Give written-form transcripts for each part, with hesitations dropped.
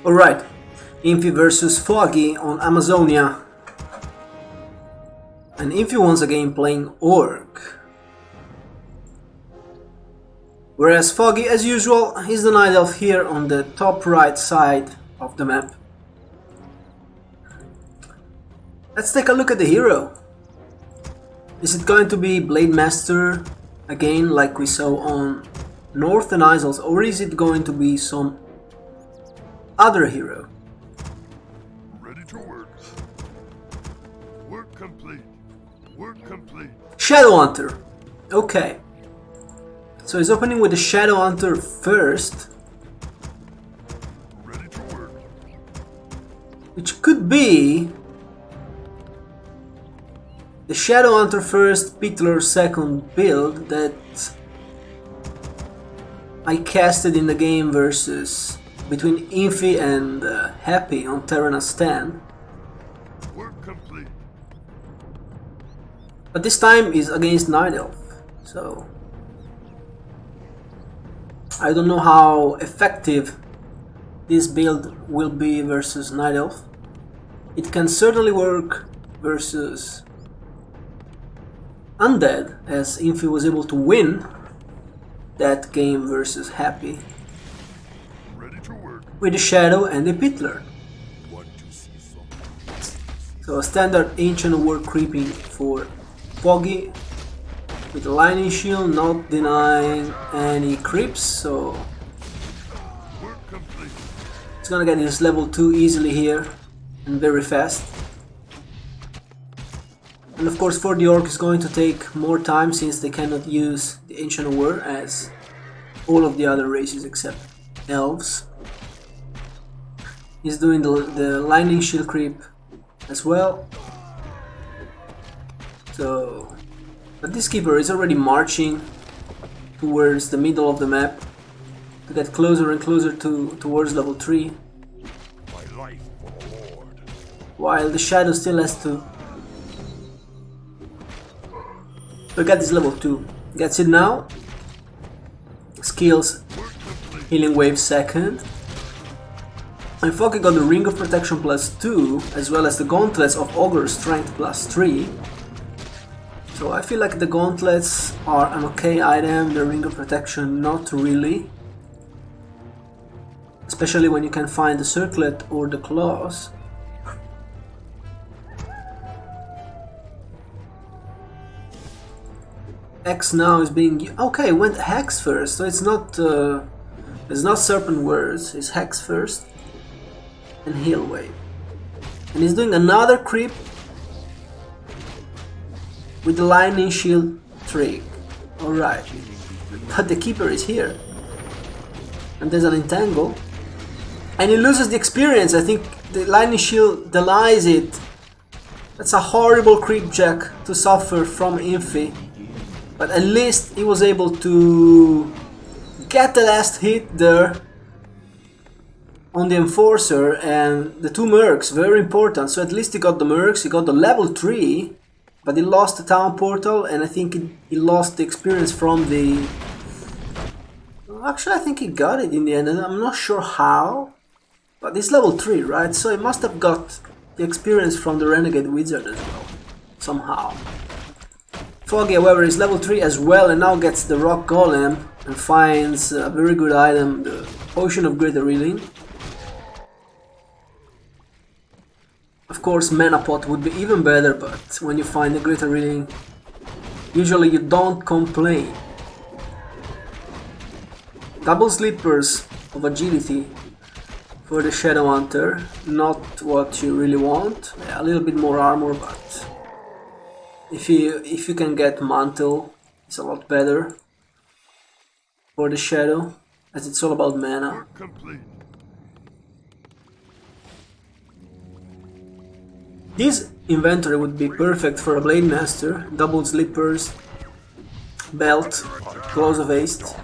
Alright, Infi versus Foggy on Amazonia. And Infi once again playing ORC. Whereas Foggy, as usual, is the Night Elf here on the top right side of the map. Let's take a look at the hero. Is it going to be Blade Master again like we saw on Northern Isles, or is it going to be some other hero? Ready to work. Work complete. Work complete. Shadow Hunter. Okay. So he's opening with the Shadow Hunter first. Ready to work. Which could be the Shadow Hunter first, PITLORD second build that I casted in the game versus between Infi and Happy on Terrana Stand. Work complete. But this time is against Night Elf, so I don't know how effective this build will be versus Night Elf. It can certainly work versus Undead, as Infi was able to win that game versus Happy Ready to work. with the Shadow and the PITLORD. Want to see something? So a standard Ancient War creeping for Foggy with a Lightning Shield, not denying any creeps, so Work complete. it's gonna get his level 2 easily here and very fast. And of course for the Orc is going to take more time since they cannot use the Ancient War as all of the other races except Elves. He's doing the Lightning Shield creep as well. So, but this keeper is already marching towards the middle of the map to get closer and closer towards level 3. My life for the Lord. While the Shadow still has to get this level 2. Gets it now. Skills Work complete. Healing Wave second. And Foggy got the Ring of Protection plus 2, as well as the Gauntlets of Ogre Strength plus 3. So I feel like the Gauntlets are an okay item, the Ring of Protection not really. Especially when you can find the Circlet or the Claws. X now is being... okay, went Hex first, so it's not Serpent Words, it's Hex first. And Heal Wave. And he's doing another creep with the Lightning Shield trick. Alright. But the Keeper is here. And there's an Entangle. And he loses the experience. I think the Lightning Shield denies it. That's a horrible creep check to suffer from Infi. But at least he was able to get the last hit there on the Enforcer and the 2 Mercs, very important. So at least he got the Mercs, he got the level 3, but he lost the Town Portal, and I think he lost the experience from the... Actually, I think he got it in the end, and I'm not sure how. But it's level 3, right? So he must have got the experience from the Renegade Wizard as well, somehow. Foggy, however, is level 3 as well, and now gets the Rock Golem and finds a very good item, the Potion of Greater Healing. Of course, Mana Pot would be even better, but when you find the Greater Healing, usually you don't complain. Double Slippers of Agility for the Shadow Hunter, not what you really want. Yeah, a little bit more armor, but if you can get Mantle, it's a lot better for the Shadow, as it's all about mana. Work complete. This inventory would be perfect for a Blade Master, double slippers, belt, claws of haste.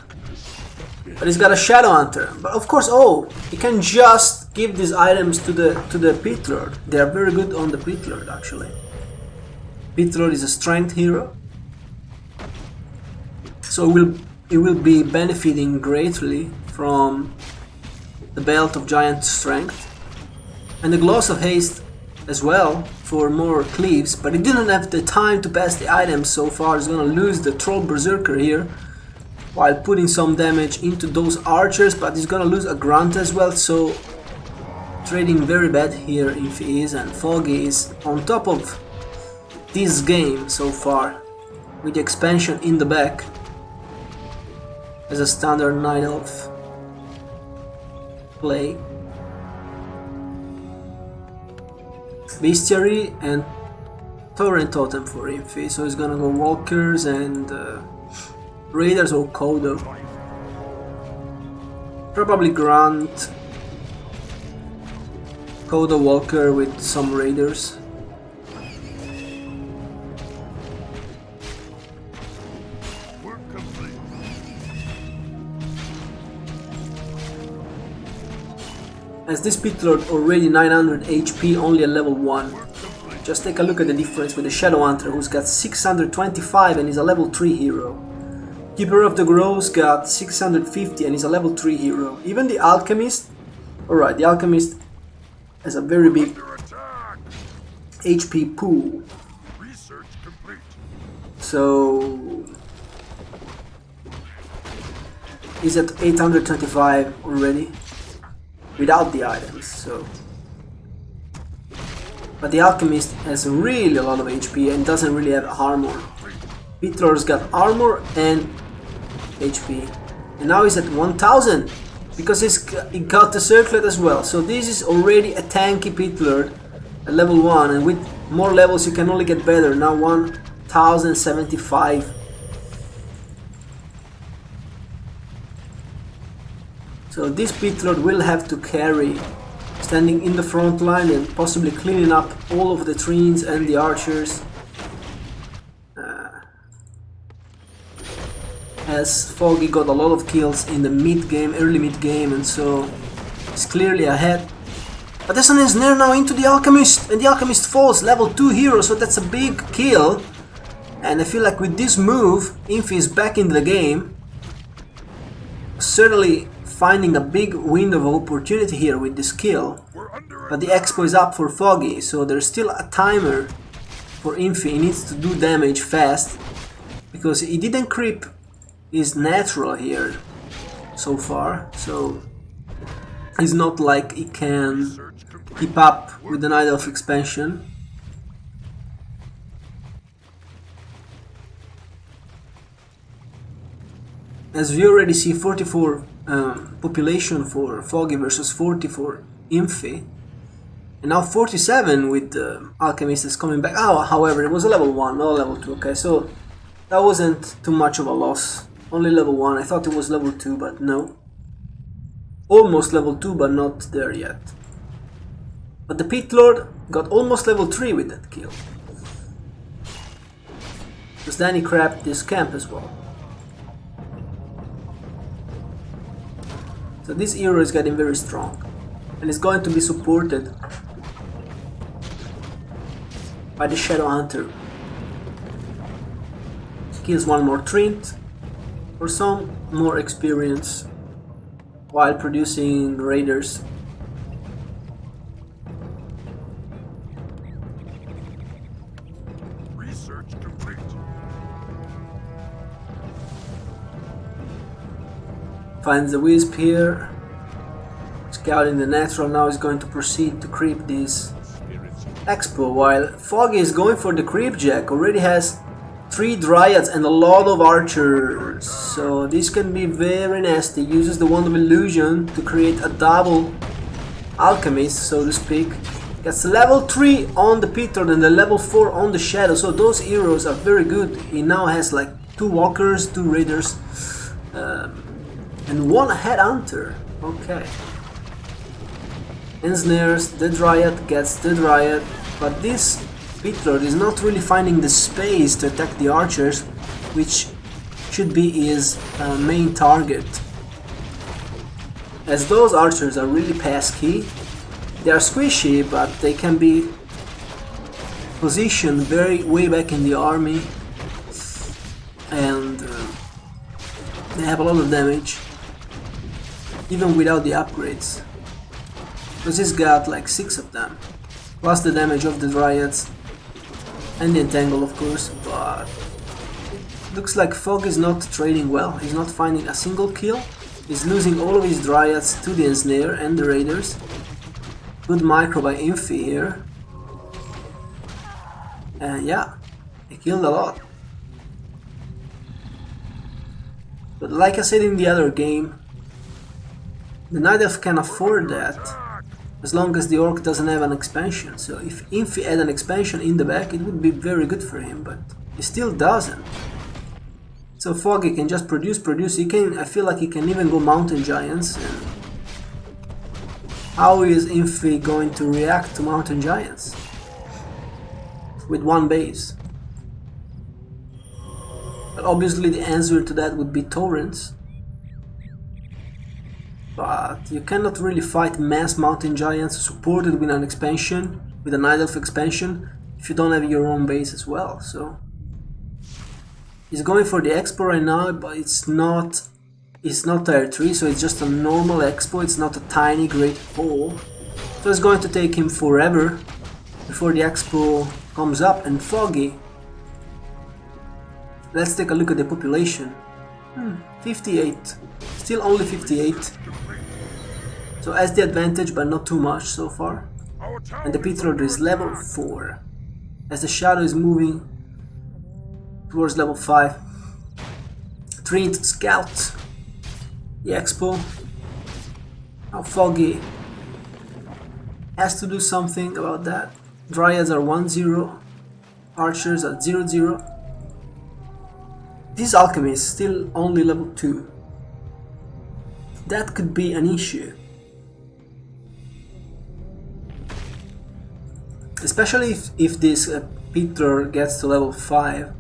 But he's got a Shadow Hunter. But of course, oh, he can just give these items to the PITLORD. They are very good on the PITLORD actually. PITLORD is a strength hero, so it will be benefiting greatly from the belt of giant strength, and the gloss of haste as well for more cleaves, but he didn't have the time to pass the items so far. He's gonna lose the troll berserker here while putting some damage into those archers, but he's gonna lose a grunt as well, so trading very bad here Infi is, and Foggy is on top of this game so far with the expansion in the back as a standard Night Elf play. Bestiary and Torrent Totem for Infi, so he's gonna go Walkers and Raiders or Kodo. Probably Grunt, Kodo Walker with some Raiders. Work complete. As this PITLORD already 900 HP, only a level 1. Just take a look at the difference with the Shadow Hunter, who's got 625 and is a level 3 hero. Keeper of the Groves got 650 and is a level 3 hero. Even the Alchemist, alright, the Alchemist has a very big Under attack. HP pool. Research complete. So he's at 825 already without the items, so. But the Alchemist has really a lot of HP and doesn't really have armor. PITLORD's got armor and HP, and now he's at 1000 because he got the circlet as well. So this is already a tanky PITLORD at level 1, and with more levels you can only get better. Now 1075. So this PITLORD will have to carry, standing in the front line and possibly cleaning up all of the trees and the archers. As Foggy got a lot of kills in the mid-game, early mid-game, and so he's clearly ahead. But there's an ensnare now into the Alchemist, and the Alchemist falls, level 2 hero, so that's a big kill. And I feel like with this move, Infi is back in the game. Certainly finding a big window of opportunity here with this kill. But the expo is up for Foggy, so there's still a timer for Infi. He needs to do damage fast, because he didn't creep his natural here so far, so it's not like he can keep up with the Night Elf expansion. As we already see, 44 population for Foggy versus 40 for Infi, and now 47 with the Alchemist is coming back. Oh, however, it was a level 1, not a level 2, okay, so that wasn't too much of a loss. Only level 1, I thought it was level 2, but no. Almost level 2, but not there yet. But the PITLORD got almost level 3 with that kill. Because then he crapped this camp as well. So this hero is getting very strong. And is going to be supported by the Shadow Hunter. Kills one more Trint for some more experience while producing Raiders. Research complete. Finds the Wisp here. Scouting the natural, now is going to proceed to creep this expo, while Foggy is going for the creep jack. Already has 3 dryads and a lot of archers, so this can be very nasty. Uses the wand of illusion to create a double alchemist, so to speak. Gets level 3 on the PITLORD and the level 4 on the Shadow, so those heroes are very good. He now has like 2 walkers, 2 raiders, and 1 headhunter. Okay. Ensnares the dryad, gets the dryad, but this PITLORD is not really finding the space to attack the archers, which should be his main target. As those archers are really pesky, they are squishy, but they can be positioned way back in the army, and they have a lot of damage. even without the upgrades. Because he's got like 6 of them, plus the damage of the Dryads and the Entangle of course, but it looks like Foggy is not trading well, he's not finding a single kill, he's losing all of his Dryads to the Ensnare and the Raiders. Good micro by Infi here. And yeah, he killed a lot. But like I said in the other game, the Night Elf can afford that as long as the Orc doesn't have an expansion. So if Infi had an expansion in the back, it would be very good for him, but he still doesn't. So Foggy can just produce, he can, I feel like he can even go Mountain Giants. And how is Infi going to react to Mountain Giants? With one base. But obviously the answer to that would be Torrents. But you cannot really fight mass Mountain Giants supported with an expansion, with a Night Elf expansion, if you don't have your own base as well, so... He's going for the Expo right now, but it's not tier 3, so it's just a normal Expo, it's not a tiny Great Hall. So it's going to take him forever before the Expo comes up. And Foggy, let's take a look at the population. 58, still only 58. So has the advantage, but not too much so far. And the PITLORD is level 4, as the Shadow is moving towards level 5. Trained Scout, the Expo. Now Foggy has to do something about that. Dryads are 1-0, Archers are 0-0. This Alchemist is still only level 2. That could be an issue. Especially if this PITLORD gets to level 5.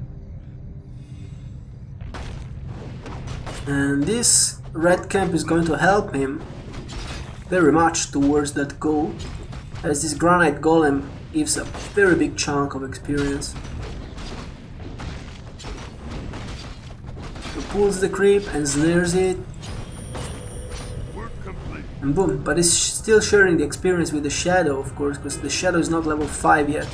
And this red camp is going to help him very much towards that goal, as this Granite Golem gives a very big chunk of experience. So pulls the creep and snares it, and boom, but he's still sharing the experience with the Shadow, of course, because the Shadow is not level 5 yet.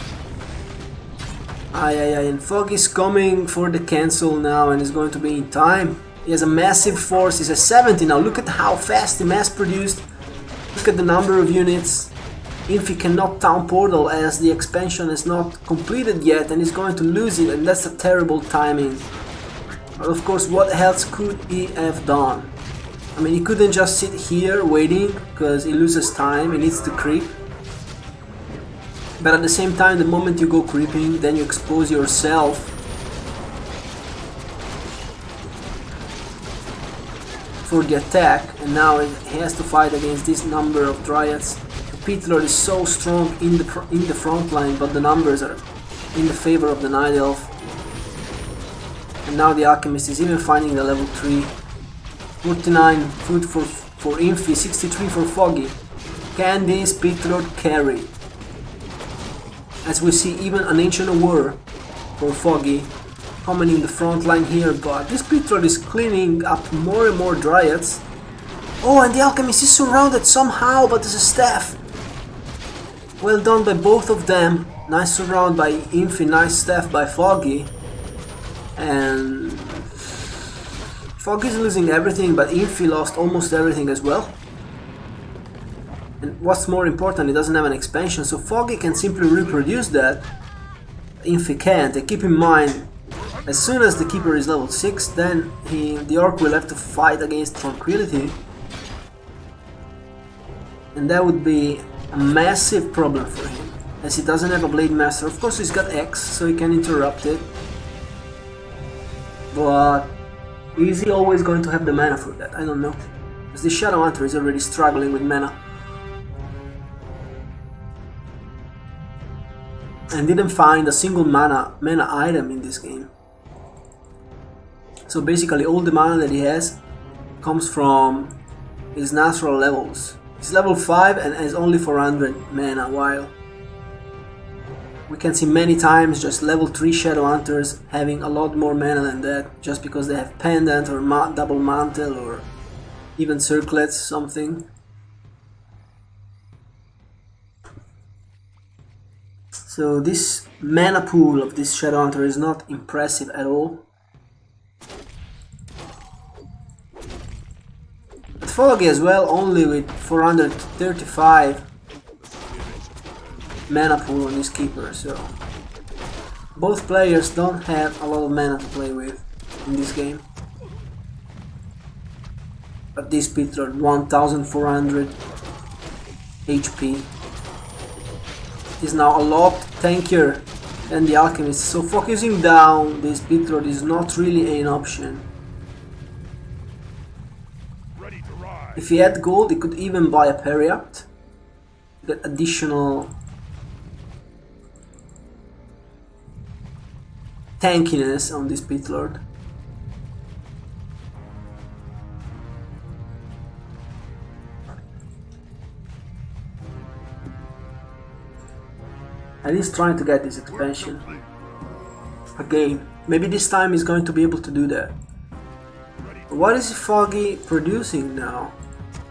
And Foggy's coming for the cancel now and is going to be in time. He has a massive force, he's a 70 now, look at how fast he mass produced, look at the number of units. Infi cannot town portal as the expansion is not completed yet and he's going to lose it, and that's a terrible timing. But of course, what else could he have done? I mean, he couldn't just sit here waiting because he loses time, he needs to creep. But at the same time, the moment you go creeping, then you expose yourself for the attack, and now he has to fight against this number of Dryads. The PITLORD is so strong in the front line, but the numbers are in the favor of the Night Elf. And now the Alchemist is even finding the level 3. 49 food for Infi, 63 for Foggy. Can this PITLORD carry? As we see even an Ancient of War for Foggy coming in the front line here, but this PITLORD is cleaning up more and more Dryads. Oh, and the Alchemist is surrounded somehow, but there's a staff. Well done by both of them. Nice surround by Infi, nice staff by Foggy. And Foggy's losing everything, but Infi lost almost everything as well. And what's more important, he doesn't have an expansion, so Foggy can simply reproduce that. Infi can't. And keep in mind, as soon as the Keeper is level 6, then the Orc will have to fight against Tranquility. And that would be a massive problem for him, as he doesn't have a Blade Master. Of course he's got X, so he can interrupt it. But is he always going to have the mana for that? I don't know. Because the Shadow Hunter is already struggling with mana. And didn't find a single mana item in this game. So basically all the mana that he has comes from his natural levels. He's level 5 and has only 400 mana, while we can see many times just level 3 Shadow Hunters having a lot more mana than that, just because they have Pendant or Double Mantle or even circlets something. So this mana pool of this Shadowhunter is not impressive at all. But Foggy as well, only with 435 mana pool on this keeper, so both players don't have a lot of mana to play with in this game. But this PITLORD 1400 HP is now a lot tankier than the Alchemist, so focusing down this PITLORD is not really an option. Ready to ride. If he had gold, he could even buy a Periapt to get additional tankiness on this PITLORD. And he's trying to get this expansion again. Maybe this time he's going to be able to do that. What is Foggy producing now?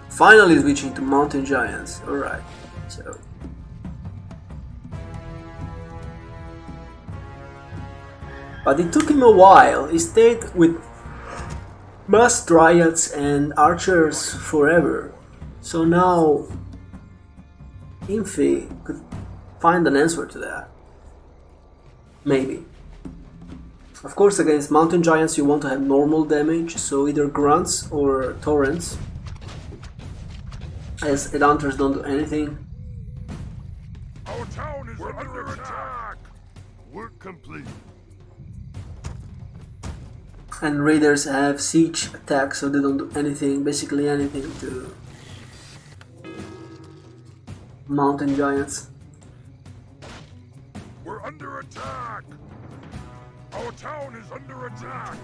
Finally switching to Mountain Giants. Alright, so but it took him a while. He stayed with Mass Dryads and Archers forever. So now Infi could find an answer to that. Maybe. Of course, against Mountain Giants you want to have normal damage, so either Grunts or Torrents, as Headhunters don't do anything. Our town is under attack. Work complete. And Raiders have siege attack, so they don't do anything, basically anything to Mountain Giants. We're under attack. Our town is under attack.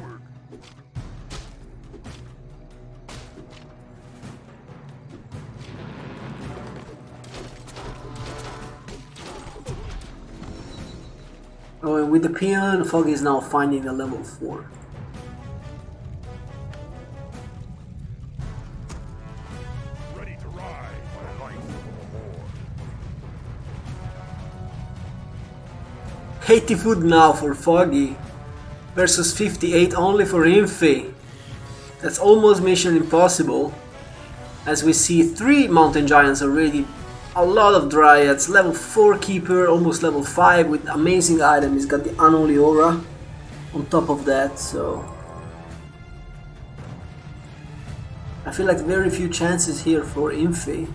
Oh, and with the peon, Foggy is now finding a level 4. Ready to ride my life overboard. 80 food now for Foggy versus 58 only for Infi. That's almost mission impossible, as we see 3 Mountain Giants already, a lot of Dryads, level 4 Keeper, almost level 5 with amazing item. He's got the Unholy Aura on top of that, so I feel like very few chances here for Infi.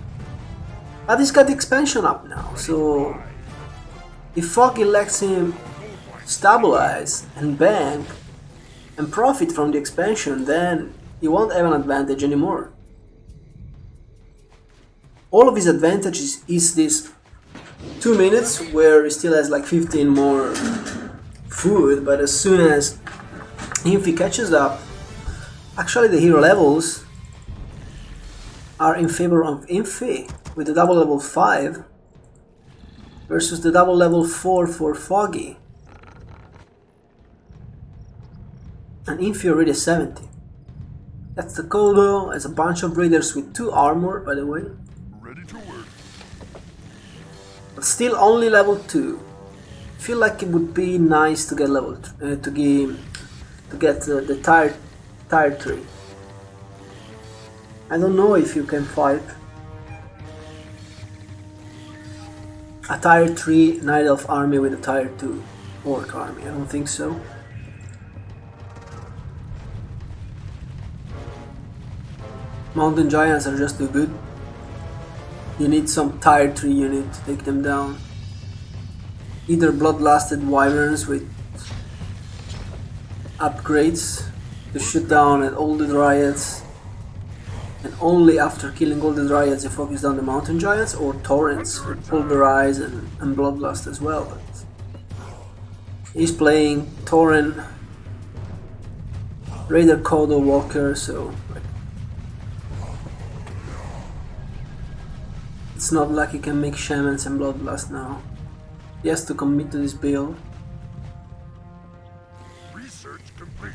But he's got the expansion up now, so if Foggy lets him stabilize and bank and profit from the expansion, then he won't have an advantage anymore. All of his advantages is this 2 minutes where he still has like 15 more food, but as soon as Infi catches up, actually the hero levels are in favor of Infi with the double level 5 versus the double level 4 for Foggy. And Infi already 70. That's the Kodo, as a bunch of raiders with 2 armor, by the way. Ready to work. But still only level 2. I feel like it would be nice to get level to get the tier 3. I don't know if you can fight a tier 3 Night Elf army with a tier 2 Orc army. I don't think so. Mountain Giants are just too good. You need some tier 3 unit to take them down. Either Bloodlusted Wyverns with upgrades to shoot down at all the Dryads, and only after killing all the Dryads you focus down the Mountain Giants, or Torrents with Pulverize and Bloodlust as well. But he's playing Tauren, Raider Kodo Walker, so it's not like he can make Shamans and Bloodlust now. He has to commit to this build. Research complete.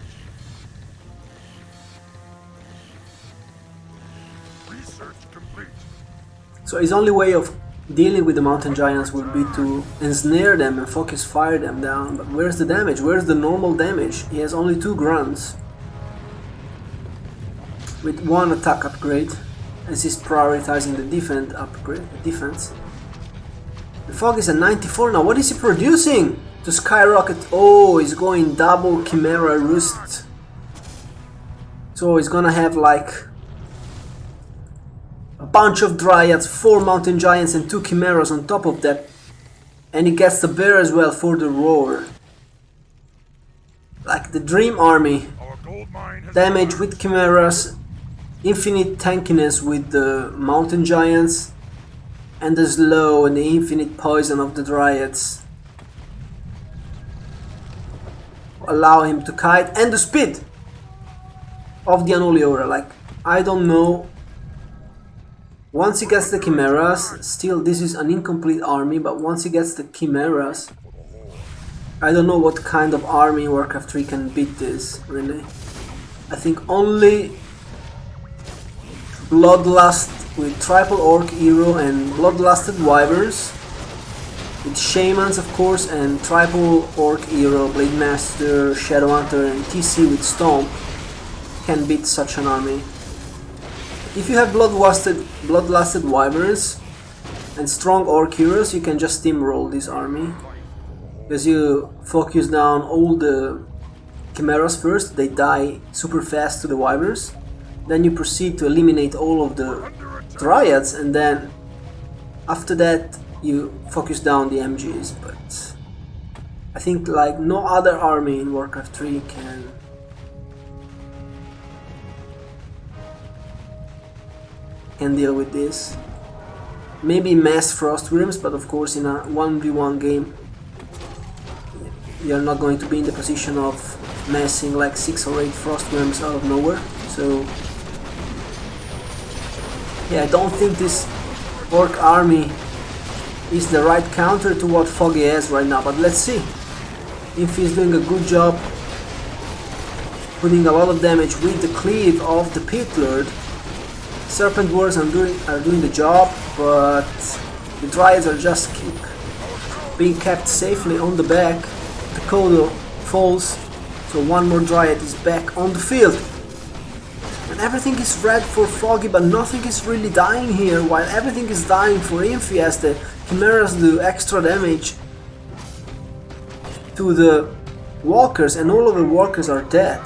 So his only way of dealing with the mountain giants will be to ensnare them and focus fire them down. But where's the damage? Where's the normal damage? He has only 2 grunts with 1 attack upgrade, as he's prioritizing the defense. The Foggy is at 94 now. What is he producing to skyrocket? Oh, he's going double Chimera Roost. So he's gonna have like a bunch of Dryads, 4 Mountain Giants and 2 Chimeras on top of that. And he gets the bear as well for the roar. Like the Dream Army. Damage with Chimeras, infinite tankiness with the Mountain Giants, and the slow and the infinite poison of the Dryads allow him to kite, and the speed of the Unholy Aura. Like, I don't know, once he gets the Chimeras, still this is an incomplete army, but once he gets the Chimeras, I don't know what kind of army in Warcraft 3 can beat this, really. I think only Bloodlust with triple Orc Hero and Bloodlusted Wyverns, with Shamans of course, and triple Orc Hero, Blade Master, Shadowhunter and TC with Stomp can beat such an army. If you have Bloodlusted Wyverns and strong Orc Heroes, you can just steamroll this army, because you focus down all the Chimeras first, they die super fast to the Wyverns. Then you proceed to eliminate all of the Dryads, and then after that you focus down the MGs. But I think like no other army in Warcraft 3 can deal with this. Maybe mass Frost Worms, but of course in a 1v1 game you're not going to be in the position of massing like 6 or 8 Frost Worms out of nowhere. So yeah, I don't think this Orc army is the right counter to what Foggy has right now, but let's see. Infi is doing a good job putting a lot of damage with the cleave of the PITLORD. Serpent Wars are doing the job, but the Dryads are just being kept safely on the back. The Kodo falls, so 1 more Dryad is back on the field. And everything is red for Foggy, but nothing is really dying here, while everything is dying for Infi as the Chimeras do extra damage to the walkers, and all of the walkers are dead.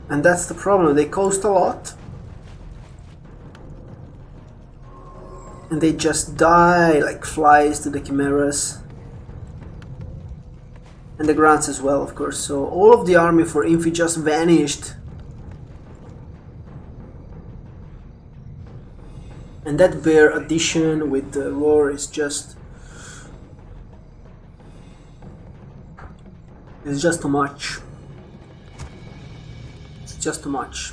And that's the problem, they cost a lot. And they just die like flies to the Chimeras. And the grunts as well, of course. So all of the army for Infi just vanished. And that bear addition with the roar is just... it's just too much. It's just too much.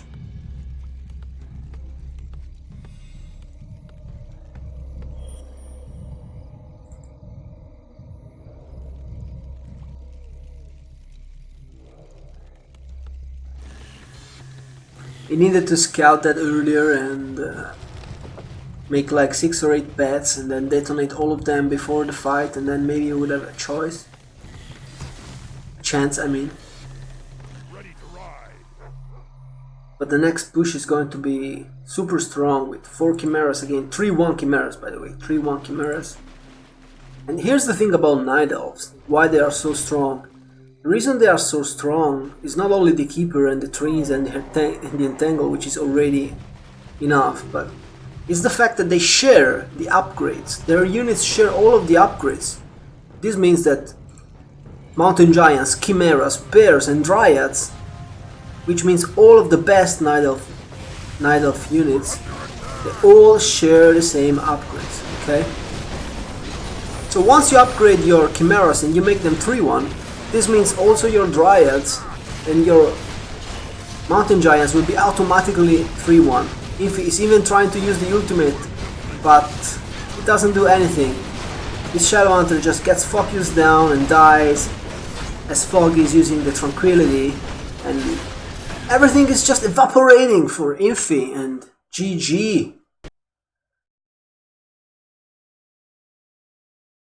He needed to scout that earlier and make like 6 or 8 bets and then detonate all of them before the fight, and then maybe you would have a choice. A chance, I mean. But the next push is going to be super strong with 4 Chimeras again. 3-1 Chimeras, by the way. 3-1 Chimeras. And here's the thing about Night Elves, why they are so strong. The reason they are so strong is not only the Keeper and the trees and the Entangle, which is already enough, but it's the fact that they share the upgrades. Their units share all of the upgrades. This means that Mountain Giants, Chimeras, Bears and Dryads, which means all of the best Night Elf units, they all share the same upgrades, okay? So once you upgrade your Chimeras and you make them 3-1, this means also your Dryads and your Mountain Giants will be automatically 3-1. Infi is even trying to use the ultimate, but it doesn't do anything. This Shadowhunter just gets focused down and dies, as Foggy is using the Tranquility, and everything is just evaporating for Infi, and GG.